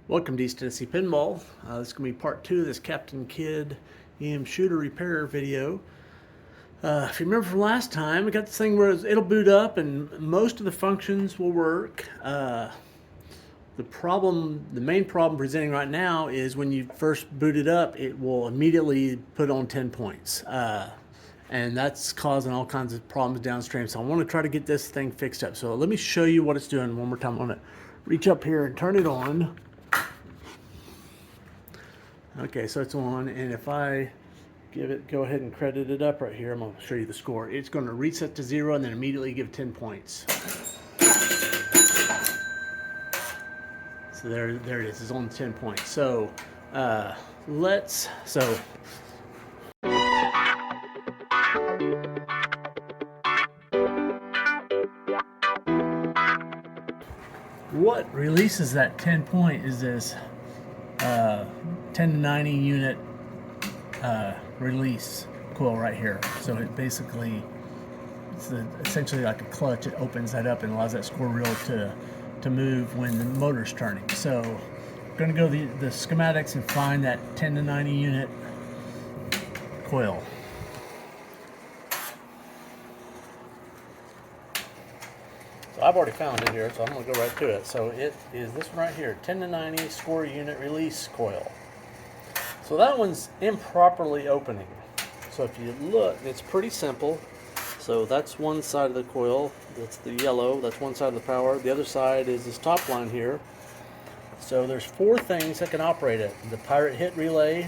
Welcome to East Tennessee Pinball. This is going to be part 2 of this Captain Kidd EM shooter repair video. If you remember from last time, we got this thing where it'll boot up and most of the functions will work. The main problem presenting right now is when you first boot it up, it will immediately put on 10 points. And that's causing all kinds of problems downstream. So I want to try to get this thing fixed up. So let me show you what it's doing one more time. I'm going to reach up here and turn it on. Okay, so it's on, and if I go ahead and credit it up right here, I'm going to show you the score. It's going to reset to 0 and then immediately give 10 points. So there it is. It's on 10 points. So what releases that 10 point is this 10 to 90 unit release coil right here. So it basically, it's essentially like a clutch. It opens that up and allows that score reel to move when the motor's turning. So we're going to go the schematics and find that 10 to 90 unit coil. So I've already found it here, so I'm going to go right to it. So it is this one right here, 10 to 90 score unit release coil. So that one's improperly opening. So if you look, it's pretty simple. So that's one side of the coil, that's the yellow, that's one side of the power. The other side is this top line here. So there's 4 things that can operate it. The pirate hit relay,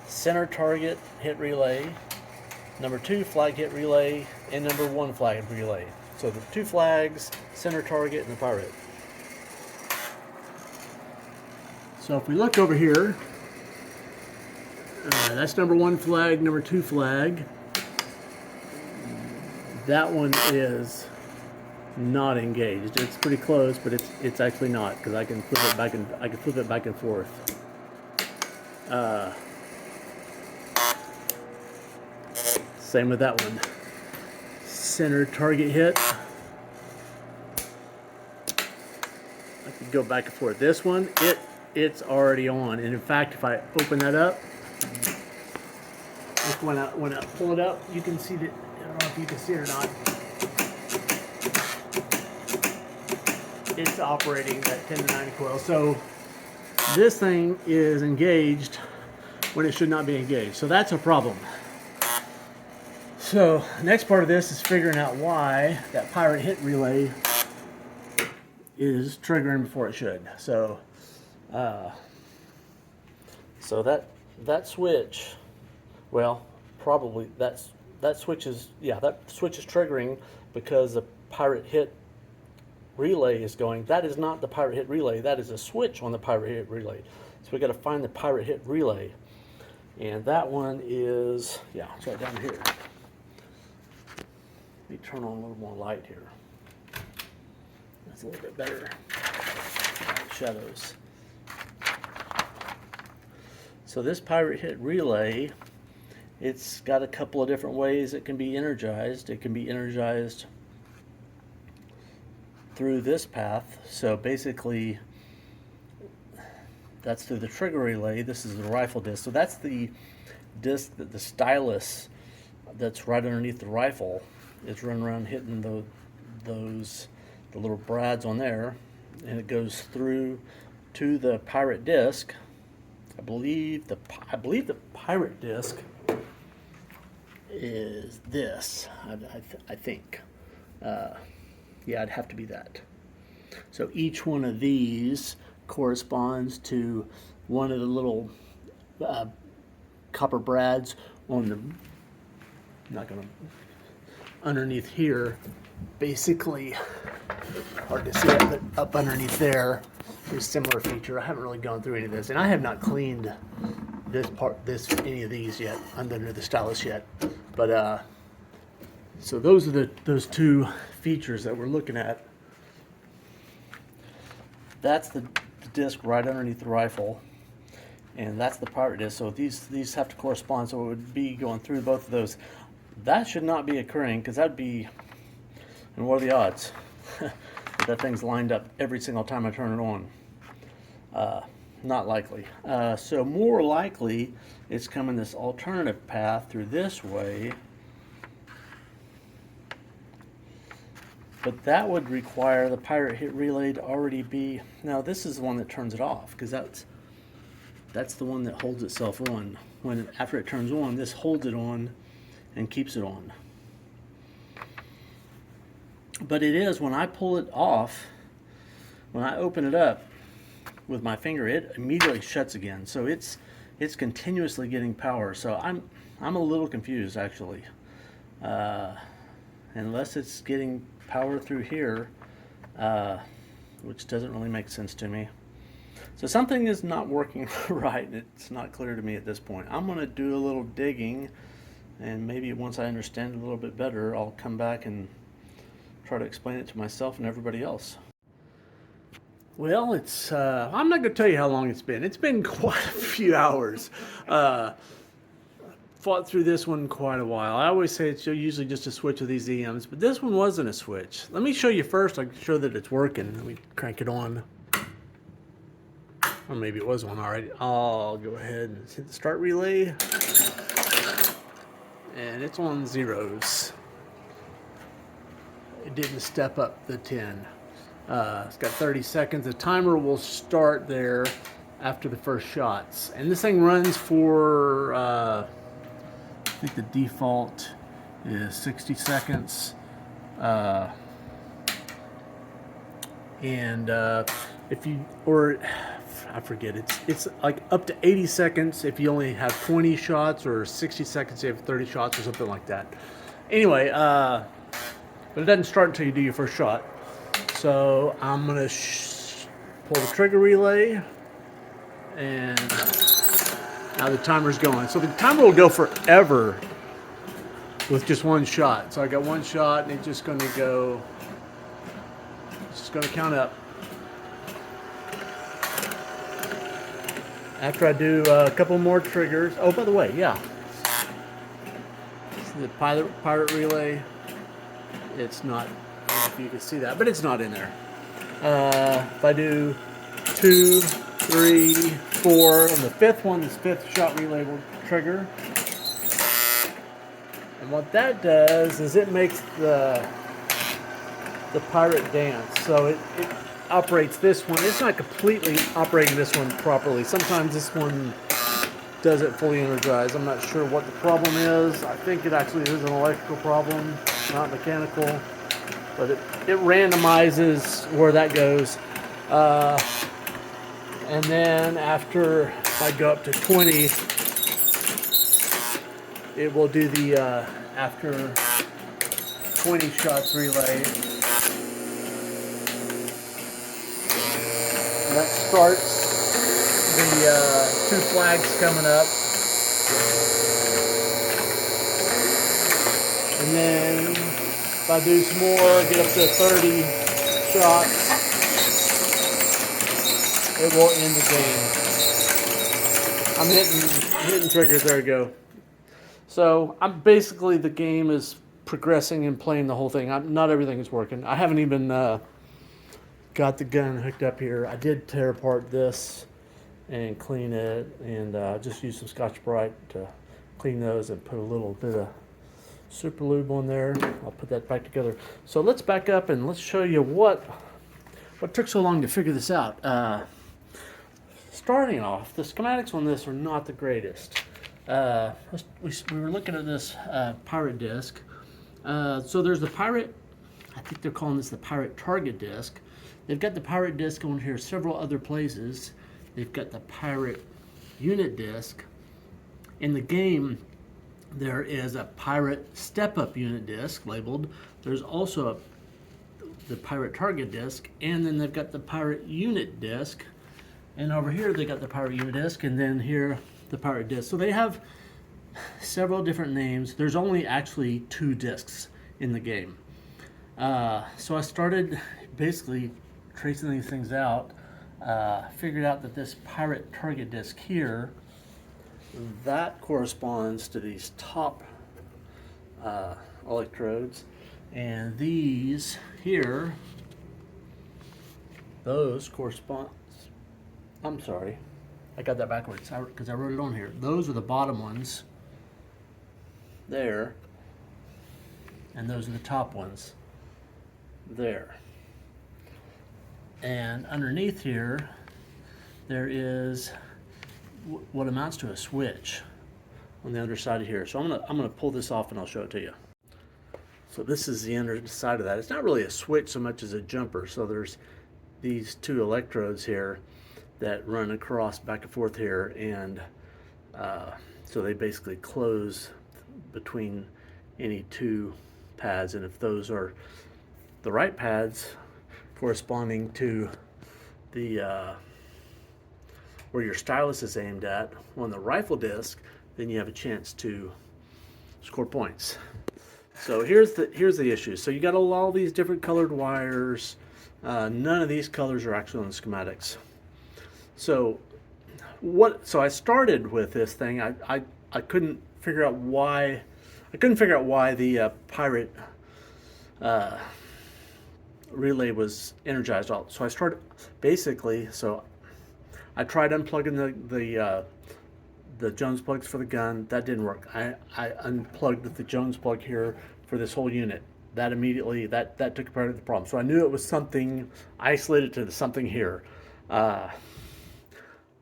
center target hit relay, number 2 flag hit relay, and number 1 flag relay. So the 2 flags, center target, and the pirate. So if we look over here, that's number 1 flag, number 2 flag. That one is not engaged. It's pretty close, but it's actually not, because I can flip it back and forth. Same with that one. Center target hit. I could go back and forth. This one, it's already on, and in fact, if I open that up, when I pull it up, you can see that. I don't know if you can see it or not. It's operating that 10 to 90 coil. So this thing is engaged when it should not be engaged. So that's a problem. So next part of this is figuring out why that pirate hit relay is triggering before it should. So that switch, well, probably that switch is triggering because the pirate hit relay is going. That is not the pirate hit relay. That is a switch on the pirate hit relay. So we got to find the pirate hit relay, and that one is it's right down here. Let me turn on a little more light here. That's a little bit better. Shadows. So this pirate hit relay, it's got a couple of different ways it can be energized. It can be energized through this path. So basically, that's through the trigger relay. This is the rifle disc. So that's the disc that the stylus that's right underneath the rifle is running around hitting the little brads on there, and it goes through to the pirate disc. I believe the pirate disc is this. I think. Yeah, it'd have to be that. So each one of these corresponds to one of the little copper brads on the. Not gonna. Underneath here, basically, hard to see it, but up underneath there is a similar feature. I haven't really gone through any of this, and I have not cleaned any of these yet under the stylus yet. But so those are those 2 features that we're looking at. That's the disc right underneath the rifle, and that's the pirate disc. So these have to correspond. So it would be going through both of those. That should not be occurring, because that'd be, and what are the odds that thing's lined up every single time I turn it on? Not likely. So more likely, it's coming this alternative path through this way. But that would require the pirate hit relay to already be... Now this is the one that turns it off, because that's the one that holds itself on. When after it turns on, this holds it on and keeps it on. But it is, when I pull it off, when I open it up with my finger, it immediately shuts again. So it's continuously getting power. So I'm a little confused, actually. Unless it's getting power through here, which doesn't really make sense to me. So something is not working right, and it's not clear to me at this point. I'm going to do a little digging, and maybe once I understand it a little bit better, I'll come back and try to explain it to myself and everybody else. Well, it's I'm not going to tell you how long it's been. It's been quite a few hours. Fought through this one quite a while. I always say it's usually just a switch of these EMs, but this one wasn't a switch. Let me show you first. I can show that it's working. Let me crank it on. Or maybe it was one already. I'll go ahead and hit the start relay. And it's on zeros. It didn't step up the 10. It's got 30 seconds. The timer will start there after the first shots. And this thing runs for, I think the default is 60 seconds. If you, or I forget, it's like up to 80 seconds if you only have 20 shots, or 60 seconds if you have 30 shots, or something like that. Anyway, but it doesn't start until you do your first shot. So I'm gonna pull the trigger relay, and now the timer's going. So the timer will go forever with just one shot. So I got one shot, and it's just gonna go. It's just gonna count up. After I do a couple more triggers. Oh, by the way, yeah. This is the pirate relay. It's not, I don't know if you can see that, but it's not in there. If I do 2, 3, 4, on the fifth one, this fifth shot relay will trigger. And what that does is it makes the pirate dance. So it operates this one. It's not completely operating this one properly. Sometimes this one doesn't fully energize. I'm not sure what the problem is. I think it actually is an electrical problem, not mechanical. But it randomizes where that goes. And then after I go up to 20, it will do the after 20 shots relay. That starts the 2 flags coming up. And then if I do some more, get up to 30 shots, it will end the game. I'm hitting triggers, there we go. So I'm basically, the game is progressing and playing the whole thing. Not everything is working. I haven't even got the gun hooked up here. I did tear apart this and clean it, and just use some Scotch-Brite to clean those and put a little bit of super lube on there. I'll put that back together. So let's back up and let's show you what took so long to figure this out. Starting off, the schematics on this are not the greatest. We were looking at this pirate disc. So there's the pirate, I think they're calling this the pirate target disc. They've got the pirate disc on here several other places. They've got the pirate unit disc. In the game, there is a pirate step-up unit disc labeled. There's also the pirate target disc, and then they've got the pirate unit disc. And over here they got the pirate unit disc, and then here the pirate disc. So they have several different names. There's only actually 2 discs in the game. So I started basically tracing these things out. Figured out that this pirate target disc here, that corresponds to these top electrodes, and these here, those correspond I'm sorry, I got that backwards because I wrote it on here. Those are the bottom ones there, and those are the top ones there. And underneath here, there is what amounts to a switch on the underside of here. So I'm gonna pull this off and I'll show it to you. So this is the underside of that. It's not really a switch so much as a jumper. So there's these two electrodes here that run across back and forth here, and so they basically close between any two pads, and if those are the right pads corresponding to the where your stylus is aimed at on the rifle disc, then you have a chance to score points. So here's the issue. So you got all these different colored wires. None of these colors are actually on the schematics. So I started with this thing. I couldn't figure out why the pirate relay was energized. So I started basically. So I tried unplugging the Jones plugs for the gun. That didn't work. I unplugged the Jones plug here for this whole unit. That immediately that took part of the problem. So I knew it was something isolated to something here.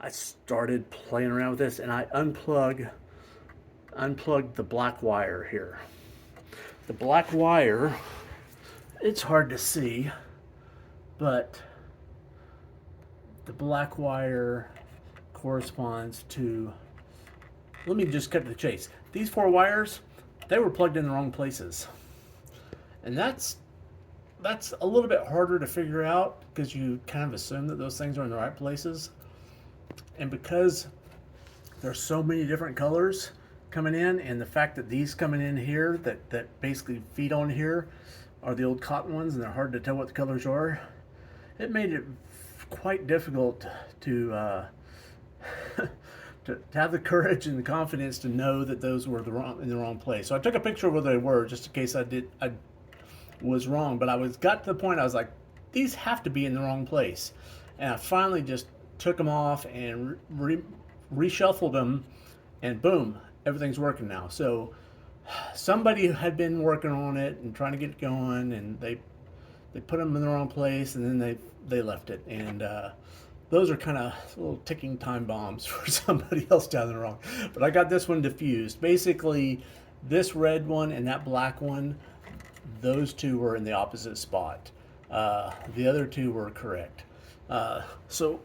I started playing around with this, and I unplugged the black wire here. The black wire, it's hard to see, but the black wire corresponds to, let me just cut to the chase. These four wires, they were plugged in the wrong places. And that's a little bit harder to figure out because you kind of assume that those things are in the right places. And because there's so many different colors coming in, and the fact that these coming in here that basically feed on here are the old cotton ones, and they're hard to tell what the colors are, it made it quite difficult to to have the courage and the confidence to know that those were in the wrong place. So I took a picture of where they were just in case I was wrong, but got to the point I was like, these have to be in the wrong place. And I finally just took them off and reshuffled them, and boom, everything's working now. So somebody had been working on it and trying to get it going, and they put them in the wrong place, and then they left it. And those are kind of little ticking time bombs for somebody else down the wrong. But I got this one diffused. Basically, this red one and that black one, those two were in the opposite spot. The other two were correct. So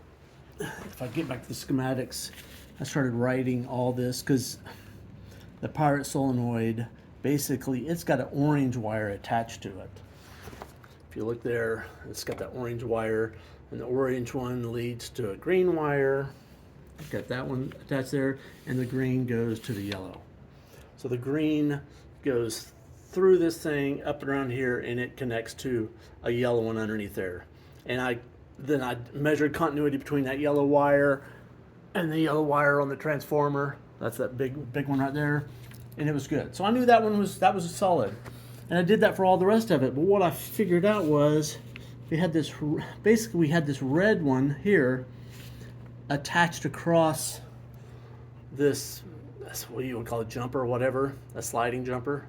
if I get back to the schematics, I started writing all this because the pirate solenoid, basically, it's got an orange wire attached to it. If you look there, it's got that orange wire, and the orange one leads to a green wire. I've got that one attached there, and the green goes to the yellow. So the green goes through this thing up and around here, and it connects to a yellow one underneath there. And then I measured continuity between that yellow wire and the yellow wire on the transformer. That's that big one right there, and it was good. So I knew that was solid, and I did that for all the rest of it. But what I figured out was we had this red one here attached across this. That's what you would call a jumper or whatever, a sliding jumper.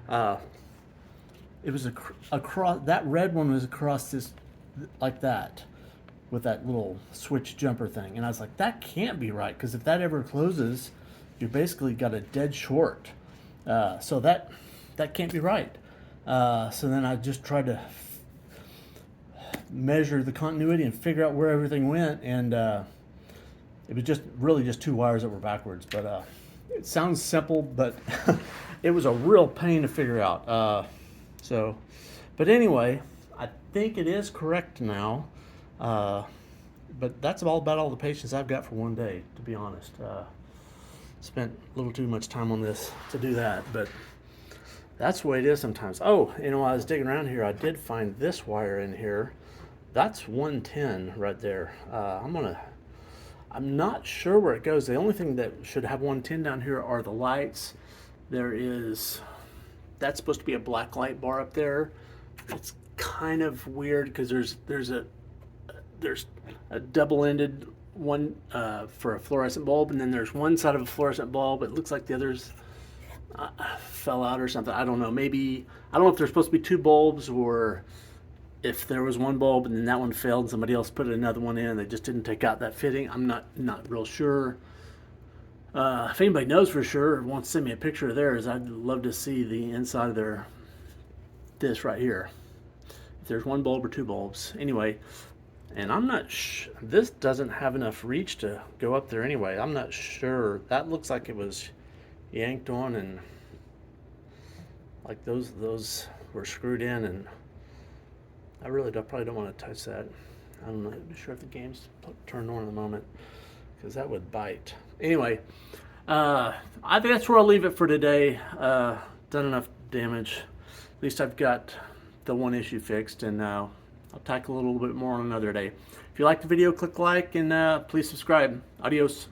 It was across, that red one was across this like that with that little switch jumper thing, and I was like, that can't be right, because if that ever closes, you basically got a dead short. So that can't be right. So then I just tried to measure the continuity and figure out where everything went, and it was just two wires that were backwards. But it sounds simple, but it was a real pain to figure out. But anyway, I think it is correct now. But that's all about all the patience I've got for one day, to be honest. Spent a little too much time on this to do that, but that's the way it is sometimes. Oh, while I was digging around here, I did find this wire in here. That's 110 right there. I'm not sure where it goes. The only thing that should have 110 down here are the lights. That's supposed to be a black light bar up there. It's kind of weird because there's a double-ended one for a fluorescent bulb, and then there's one side of a fluorescent bulb. It looks like the others fell out or something. I don't know. Maybe, I don't know if there's supposed to be two bulbs, or if there was one bulb and then that one failed and somebody else put another one in and they just didn't take out that fitting. I'm not real sure. If anybody knows for sure or wants to send me a picture of theirs, I'd love to see the inside of this right here. If there's one bulb or two bulbs. Anyway, and I'm not this doesn't have enough reach to go up there anyway. I'm not sure. That looks like it was yanked on, and like those were screwed in, and I really probably don't want to touch that. I'm not sure if the game's turned on in a moment, because that would bite. Anyway, I think that's where I'll leave it for today. Done enough damage. At least I've got the one issue fixed, and I'll tackle it a little bit more on another day. If you like the video, click like, and please subscribe. Adios.